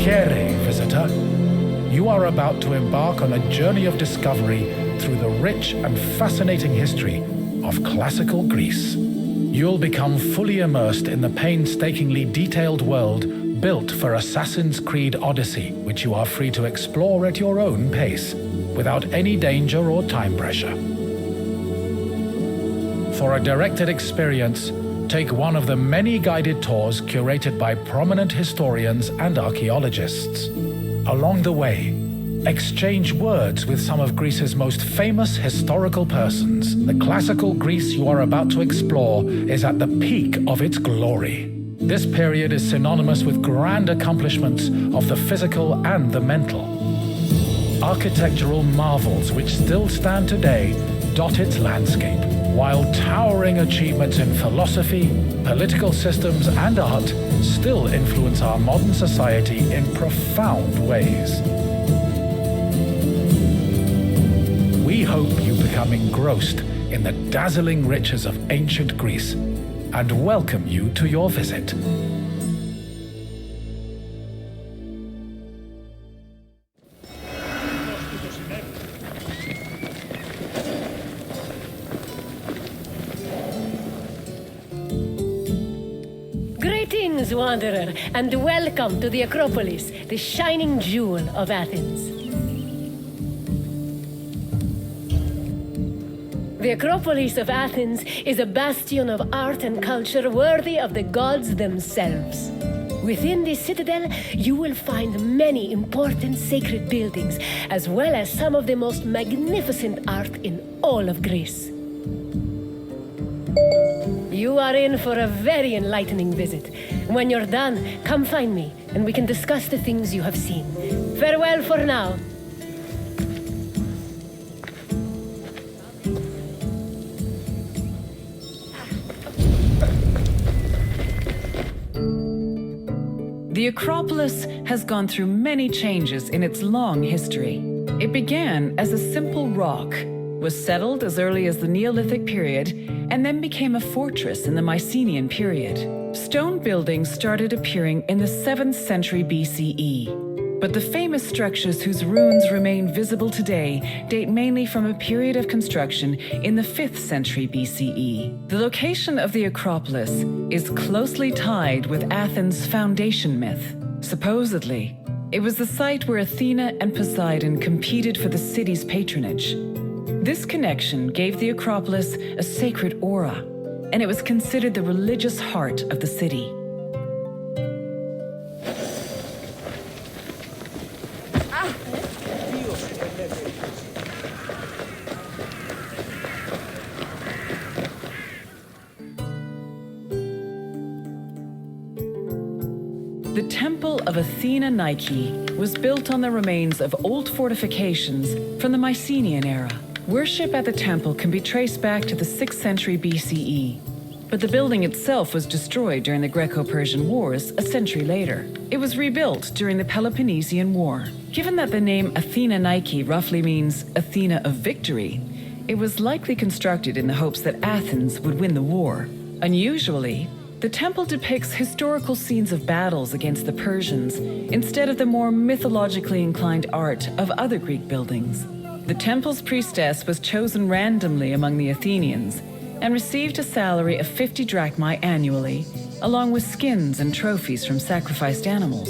Salutare, visitor. You are about to embark on a journey of discovery through the rich and fascinating history of classical Greece. You'll become fully immersed in the painstakingly detailed world built for Assassin's Creed Odyssey, which you are free to explore at your own pace, without any danger or time pressure. For a directed experience, take one of the many guided tours curated by prominent historians and archaeologists. Along the way, exchange words with some of Greece's most famous historical persons. The classical Greece you are about to explore is at the peak of its glory. This period is synonymous with grand accomplishments of the physical and the mental. Architectural marvels which still stand today dot its landscape, while towering achievements in philosophy, political systems, and art still influence our modern society in profound ways. We hope you become engrossed in the dazzling riches of ancient Greece and welcome you to your visit. Greetings, wanderer, and welcome to the Acropolis, the shining jewel of Athens. The Acropolis of Athens is a bastion of art and culture worthy of the gods themselves. Within this citadel, you will find many important sacred buildings, as well as some of the most magnificent art in all of Greece. You are in for a very enlightening visit. When you're done, come find me, and we can discuss the things you have seen. Farewell for now. The Acropolis has gone through many changes in its long history. It began as a simple rock, was settled as early as the Neolithic period, and then became a fortress in the Mycenaean period. Stone buildings started appearing in the 7th century BCE, but the famous structures whose ruins remain visible today date mainly from a period of construction in the 5th century BCE. The location of the Acropolis is closely tied with Athens' foundation myth. Supposedly, it was the site where Athena and Poseidon competed for the city's patronage. This connection gave the Acropolis a sacred aura, and it was considered the religious heart of the city. The Temple of Athena Nike was built on the remains of old fortifications from the Mycenaean era. Worship at the temple can be traced back to the 6th century BCE, but the building itself was destroyed during the Greco-Persian Wars a century later. It was rebuilt during the Peloponnesian War. Given that the name Athena Nike roughly means Athena of victory, it was likely constructed in the hopes that Athens would win the war. Unusually, the temple depicts historical scenes of battles against the Persians instead of the more mythologically inclined art of other Greek buildings. The temple's priestess was chosen randomly among the Athenians and received a salary of 50 drachmae annually, along with skins and trophies from sacrificed animals.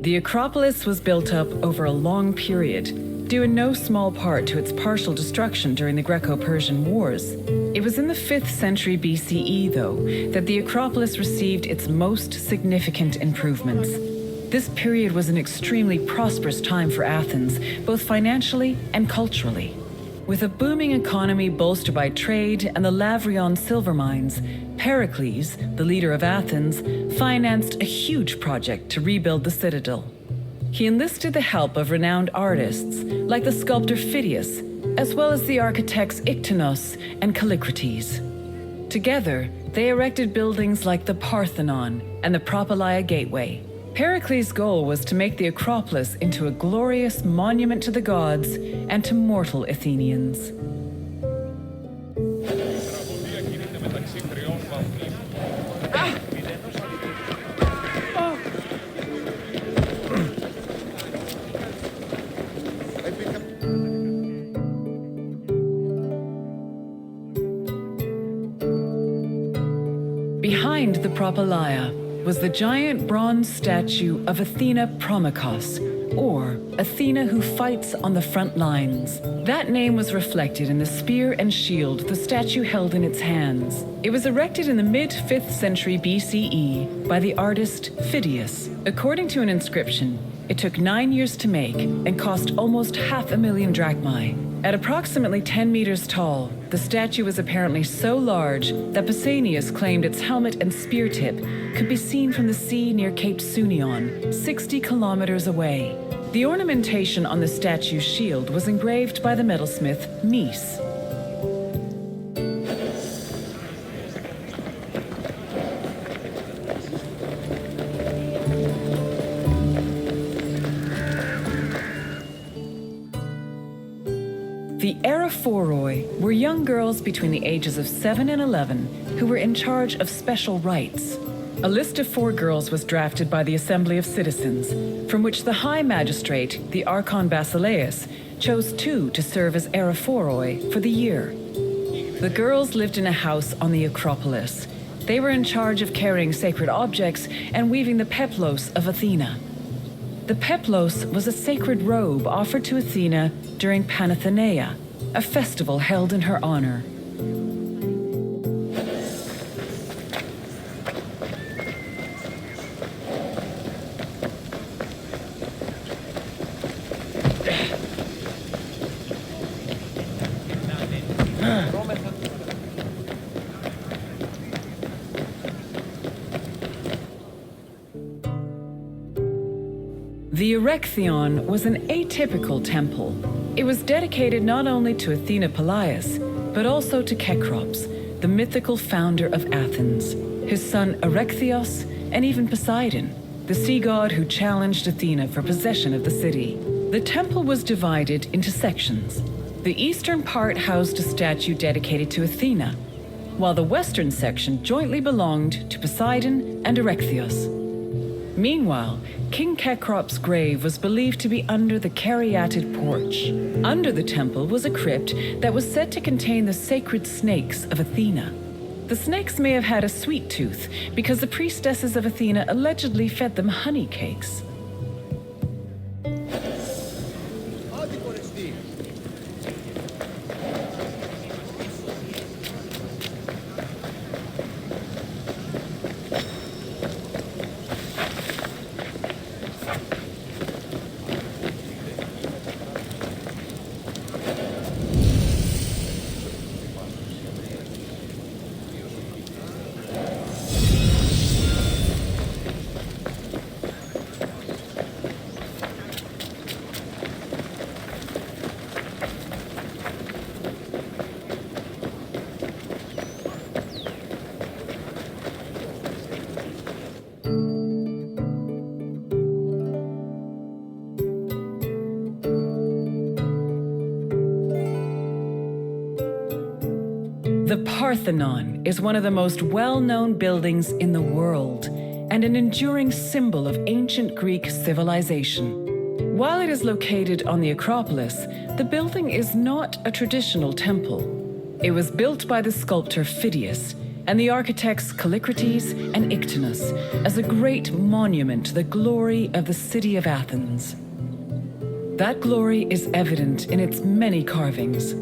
The Acropolis was built up over a long period, due in no small part to its partial destruction during the Greco-Persian Wars. It was in the 5th century BCE, though, that the Acropolis received its most significant improvements. This period was an extremely prosperous time for Athens, both financially and culturally. With a booming economy bolstered by trade and the Lavrion silver mines, Pericles, the leader of Athens, financed a huge project to rebuild the citadel. He enlisted the help of renowned artists like the sculptor Phidias, as well as the architects Iktinos and Callicrates. Together, they erected buildings like the Parthenon and the Propylaea Gateway, Pericles' goal was to make the Acropolis into a glorious monument to the gods and to mortal Athenians. Behind the Propylaea was the giant bronze statue of Athena Promachos, or Athena who fights on the front lines. That name was reflected in the spear and shield the statue held in its hands. It was erected in the mid-5th century BCE by the artist Phidias. According to an inscription, it took 9 years to make and cost almost 500,000 drachmae. At approximately 10 meters tall, the statue was apparently so large that Pausanias claimed its helmet and spear tip could be seen from the sea near Cape Sunion, 60 kilometers away. The ornamentation on the statue's shield was engraved by the metalsmith Mies. The Aerophoroi were young girls between the ages of 7 and 11 who were in charge of special rites. A list of 4 girls was drafted by the Assembly of Citizens, from which the High Magistrate, the Archon Basileus, chose 2 to serve as Aerophoroi for the year. The girls lived in a house on the Acropolis. They were in charge of carrying sacred objects and weaving the peplos of Athena. The peplos was a sacred robe offered to Athena during Panathenea, a festival held in her honor. The Erechtheion was an atypical temple. It was dedicated not only to Athena Polias, but also to Kekrops, the mythical founder of Athens, his son Erechtheos, and even Poseidon, the sea god who challenged Athena for possession of the city. The temple was divided into sections. The eastern part housed a statue dedicated to Athena, while the western section jointly belonged to Poseidon and Erechtheos. Meanwhile, King Kekrop's grave was believed to be under the caryatid porch. Under the temple was a crypt that was said to contain the sacred snakes of Athena. The snakes may have had a sweet tooth because the priestesses of Athena allegedly fed them honey cakes. The Parthenon is one of the most well-known buildings in the world and an enduring symbol of ancient Greek civilization. While it is located on the Acropolis, the building is not a traditional temple. It was built by the sculptor Phidias and the architects Callicrates and Ictinus as a great monument to the glory of the city of Athens. That glory is evident in its many carvings.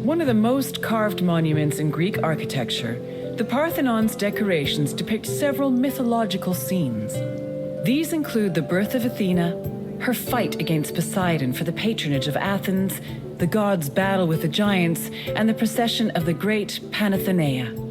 One of the most carved monuments in Greek architecture, the Parthenon's decorations depict several mythological scenes. These include the birth of Athena, her fight against Poseidon for the patronage of Athens, the gods' battle with the giants, and the procession of the great Panathenea.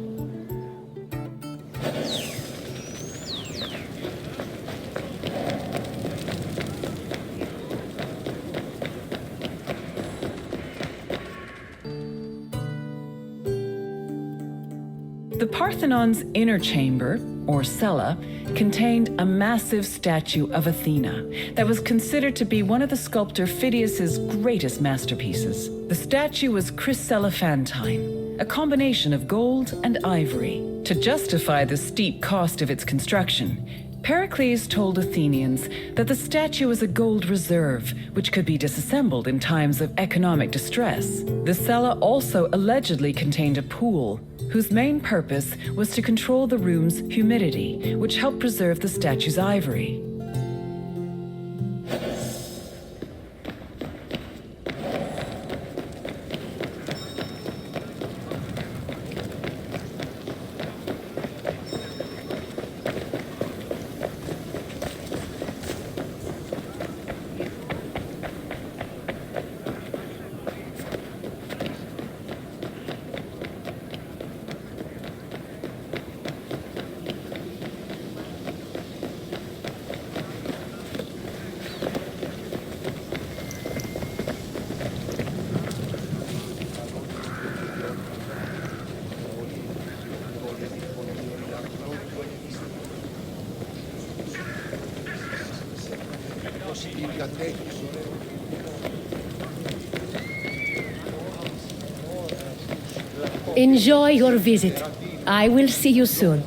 The Parthenon's inner chamber, or cella, contained a massive statue of Athena that was considered to be one of the sculptor Phidias's greatest masterpieces. The statue was chryselephantine, a combination of gold and ivory. To justify the steep cost of its construction, Pericles told Athenians that the statue was a gold reserve, which could be disassembled in times of economic distress. The cella also allegedly contained a pool, whose main purpose was to control the room's humidity, which helped preserve the statue's ivory. Enjoy your visit. I will see you soon.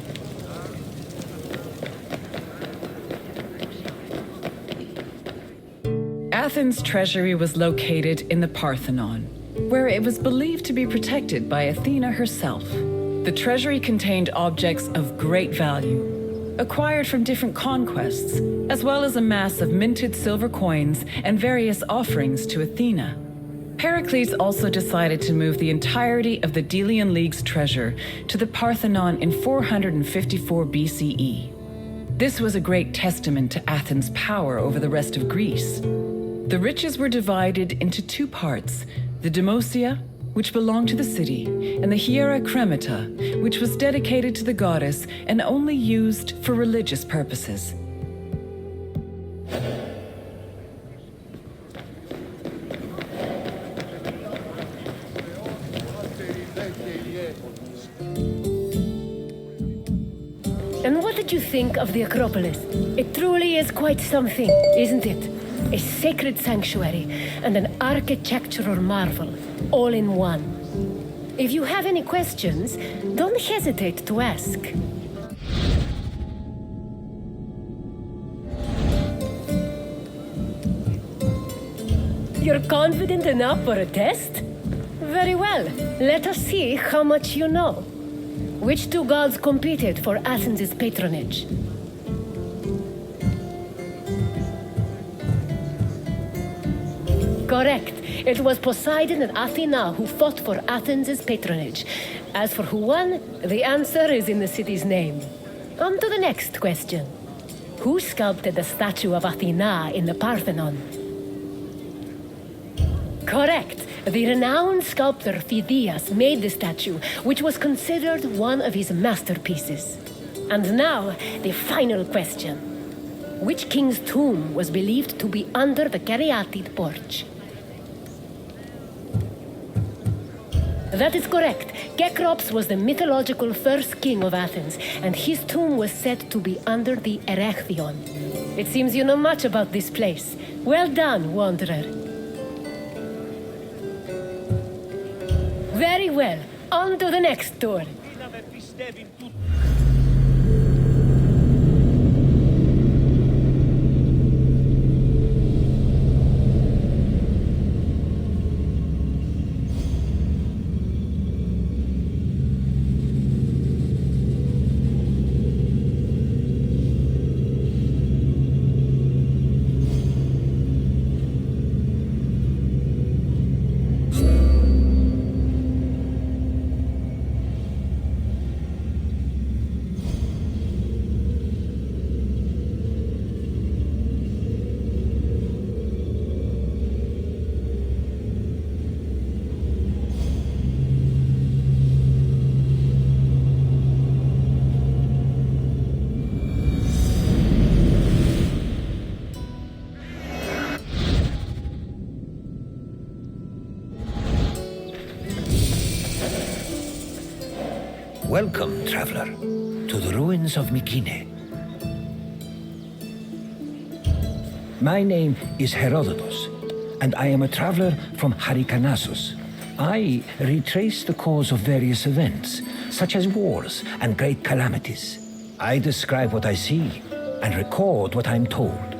Athens' treasury was located in the Parthenon, where it was believed to be protected by Athena herself. The treasury contained objects of great value, acquired from different conquests, as well as a mass of minted silver coins and various offerings to Athena. Pericles also decided to move the entirety of the Delian League's treasure to the Parthenon in 454 BCE. This was a great testament to Athens' power over the rest of Greece. The riches were divided into two parts: the Demosia, which belonged to the city, and the Hiera Cremata, which was dedicated to the goddess and only used for religious purposes. And what did you think of the Acropolis? It truly is quite something, isn't it? A sacred sanctuary and an architectural marvel, all in one. If you have any questions, don't hesitate to ask. You're confident enough for a test? Very well. Let us see how much you know. Which two gods competed for Athens' patronage? Correct. It was Poseidon and Athena who fought for Athens' patronage. As for who won, the answer is in the city's name. On to the next question. Who sculpted the statue of Athena in the Parthenon? Correct. The renowned sculptor Phidias made the statue, which was considered one of his masterpieces. And now, the final question. Which king's tomb was believed to be under the caryatid porch? That is correct. Kekrops was the mythological first king of Athens, and his tomb was said to be under the Erechtheion. It seems you know much about this place. Well done, wanderer. Very well. On to the next tour. Welcome, traveler. to the ruins of Mycenae. My name is Herodotus, and I am a traveler from Hyrcanassus. I retrace the cause of various events, such as wars and great calamities. I describe what I see and record what I'm told,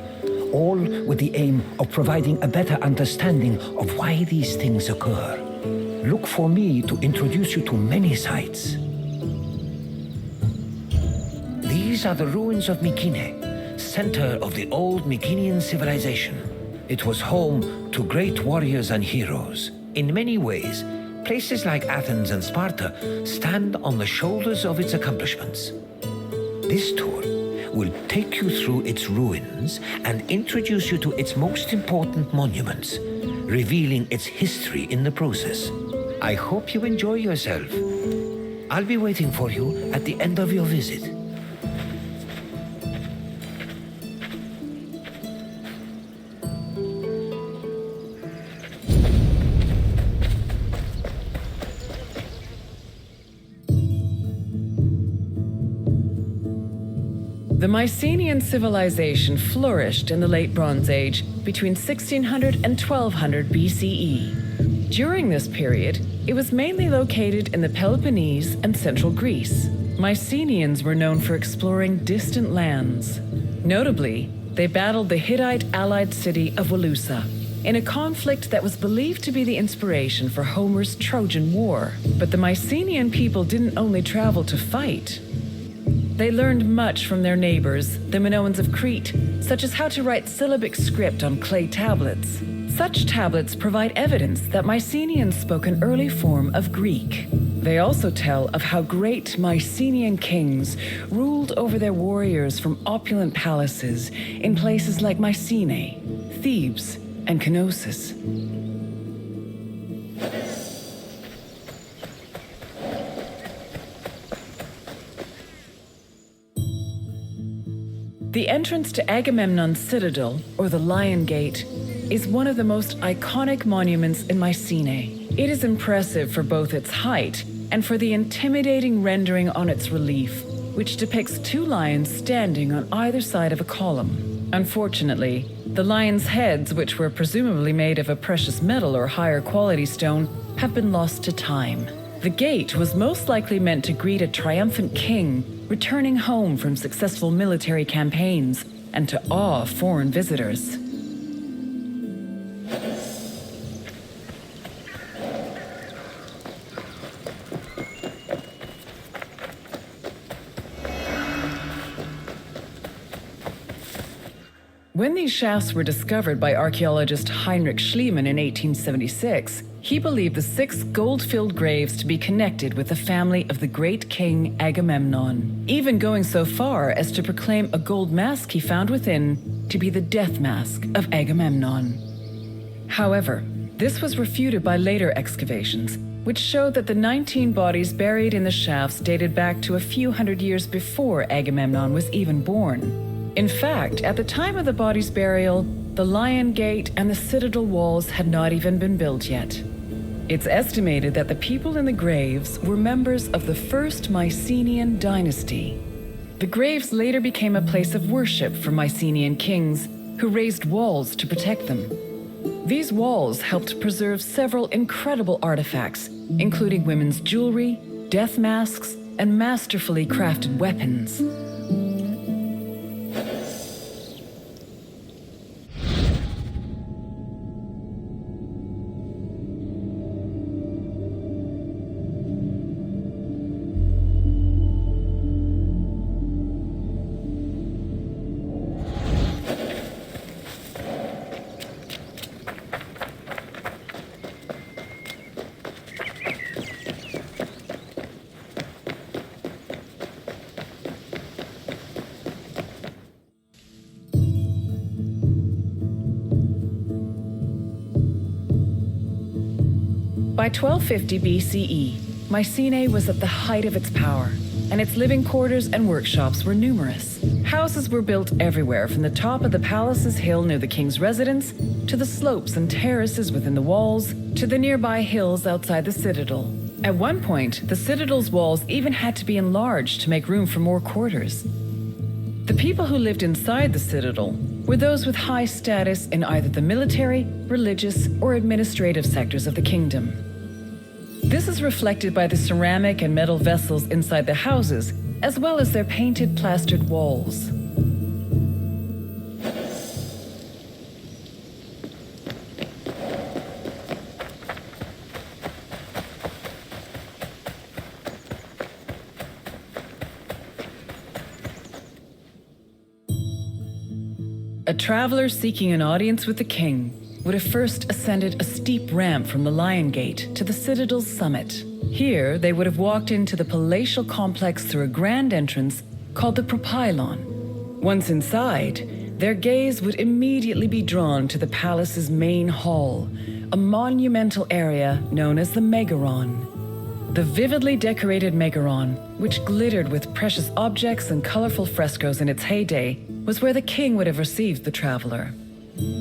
all with the aim of providing a better understanding of why these things occur. Look for me to introduce you to many sites. These are the ruins of Mycenae, center of the old Mycenaean civilization. It was home to great warriors and heroes. In many ways, places like Athens and Sparta stand on the shoulders of its accomplishments. This tour will take you through its ruins and introduce you to its most important monuments, revealing its history in the process. I hope you enjoy yourself. I'll be waiting for you at the end of your visit. The Mycenaean civilization flourished in the Late Bronze Age between 1600 and 1200 BCE. During this period, it was mainly located in the Peloponnese and central Greece. Mycenaeans were known for exploring distant lands. Notably, they battled the Hittite-allied city of Walusa in a conflict that was believed to be the inspiration for Homer's Trojan War. But the Mycenaean people didn't only travel to fight. They learned much from their neighbors, the Minoans of Crete, such as how to write syllabic script on clay tablets. Such tablets provide evidence that Mycenaeans spoke an early form of Greek. They also tell of how great Mycenaean kings ruled over their warriors from opulent palaces in places like Mycenae, Thebes, and Knossos. The entrance to Agamemnon's citadel, or the Lion Gate, is one of the most iconic monuments in Mycenae. It is impressive for both its height and for the intimidating rendering on its relief, which depicts two lions standing on either side of a column. Unfortunately, the lions' heads, which were presumably made of a precious metal or higher quality stone, have been lost to time. The gate was most likely meant to greet a triumphant king returning home from successful military campaigns and to awe foreign visitors. When these shafts were discovered by archaeologist Heinrich Schliemann in 1876, he believed the 6 gold-filled graves to be connected with the family of the great king Agamemnon, even going so far as to proclaim a gold mask he found within to be the death mask of Agamemnon. However, this was refuted by later excavations, which showed that the 19 bodies buried in the shafts dated back to a few hundred years before Agamemnon was even born. In fact, at the time of the body's burial, the Lion Gate and the citadel walls had not even been built yet. It's estimated that the people in the graves were members of the first Mycenaean dynasty. The graves later became a place of worship for Mycenaean kings who raised walls to protect them. These walls helped preserve several incredible artifacts, including women's jewelry, death masks, and masterfully crafted weapons. By 1250 BCE, Mycenae was at the height of its power, and its living quarters and workshops were numerous. Houses were built everywhere, from the top of the palace's hill near the king's residence, to the slopes and terraces within the walls, to the nearby hills outside the citadel. At one point, the citadel's walls even had to be enlarged to make room for more quarters. The people who lived inside the citadel were those with high status in either the military, religious, or administrative sectors of the kingdom. This is reflected by the ceramic and metal vessels inside the houses, as well as their painted plastered walls. A traveler seeking an audience with the king would have first ascended a steep ramp from the Lion Gate to the citadel's summit. Here, they would have walked into the palatial complex through a grand entrance called the Propylon. Once inside, their gaze would immediately be drawn to the palace's main hall, a monumental area known as the Megaron. The vividly decorated Megaron, which glittered with precious objects and colorful frescoes in its heyday, was where the king would have received the traveler.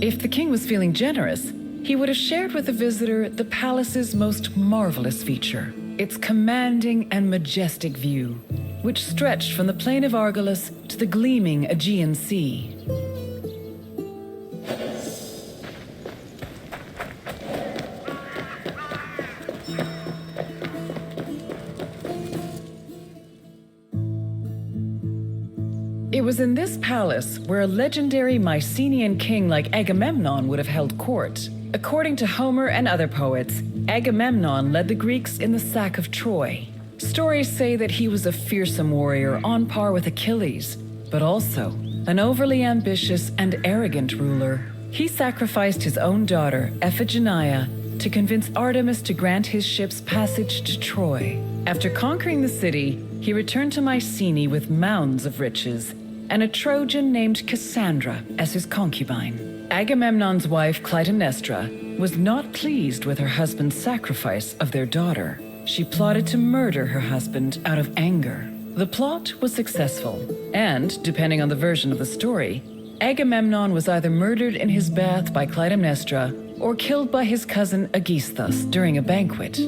If the king was feeling generous, he would have shared with the visitor the palace's most marvelous feature, its commanding and majestic view, which stretched from the plain of Argolis to the gleaming Aegean Sea. It was in this palace where a legendary Mycenaean king like Agamemnon would have held court. According to Homer and other poets, Agamemnon led the Greeks in the sack of Troy. Stories say that he was a fearsome warrior on par with Achilles, but also an overly ambitious and arrogant ruler. He sacrificed his own daughter, Iphigenia, to convince Artemis to grant his ship's passage to Troy. After conquering the city, he returned to Mycenae with mounds of riches and a Trojan named Cassandra as his concubine. Agamemnon's wife, Clytemnestra, was not pleased with her husband's sacrifice of their daughter. She plotted to murder her husband out of anger. The plot was successful, and, depending on the version of the story, Agamemnon was either murdered in his bath by Clytemnestra or killed by his cousin Aegisthus during a banquet.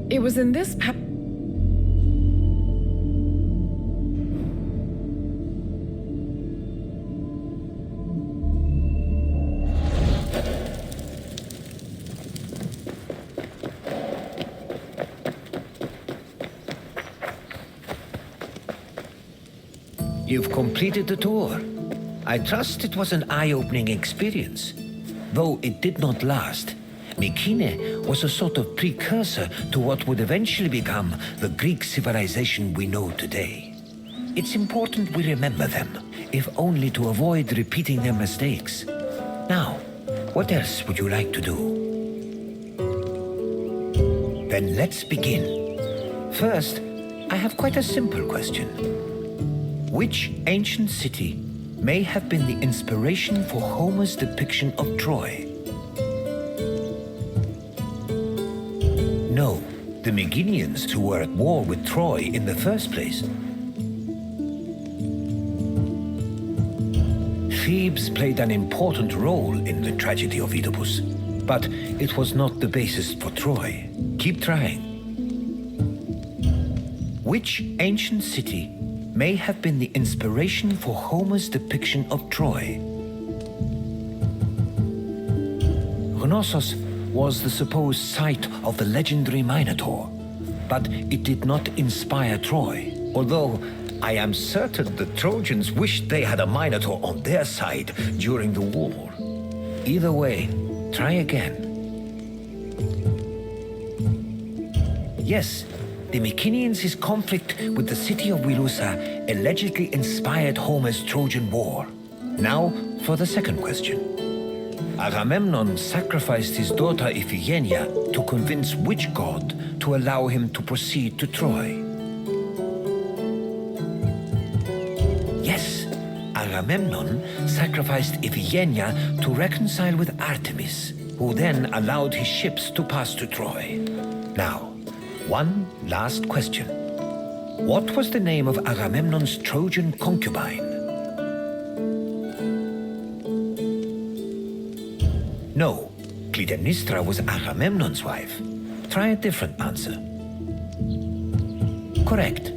It was in this You've completed the tour. I trust it was an eye-opening experience. Though it did not last, Mycenae was a sort of precursor to what would eventually become the Greek civilization we know today. It's important we remember them, if only to avoid repeating their mistakes. Now, what else would you like to do? Then let's begin. First, I have quite a simple question. Which ancient city may have been the inspiration for Homer's depiction of Troy? No, the Meginians who were at war with Troy in the first place. Thebes played an important role in the tragedy of Oedipus, but it was not the basis for Troy. Keep trying. Which ancient city may have been the inspiration for Homer's depiction of Troy? Knossos was the supposed site of the legendary Minotaur, but it did not inspire Troy, although I am certain the Trojans wished they had a Minotaur on their side during the war. Either way, try again. Yes, the Mycenaeans' conflict with the city of Wilusa allegedly inspired Homer's Trojan War. Now for the second question. Agamemnon sacrificed his daughter Iphigenia to convince which god to allow him to proceed to Troy? Agamemnon sacrificed Iphigenia to reconcile with Artemis, who then allowed his ships to pass to Troy. Now, one last question. What was the name of Agamemnon's Trojan concubine? No, Clytemnestra was Agamemnon's wife. Try a different answer. Correct.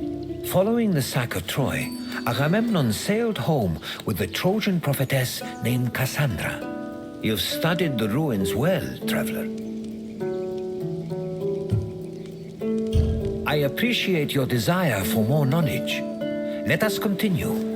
Following the sack of Troy, Agamemnon sailed home with the Trojan prophetess named Cassandra. You've studied the ruins well, traveler. I appreciate your desire for more knowledge. Let us continue.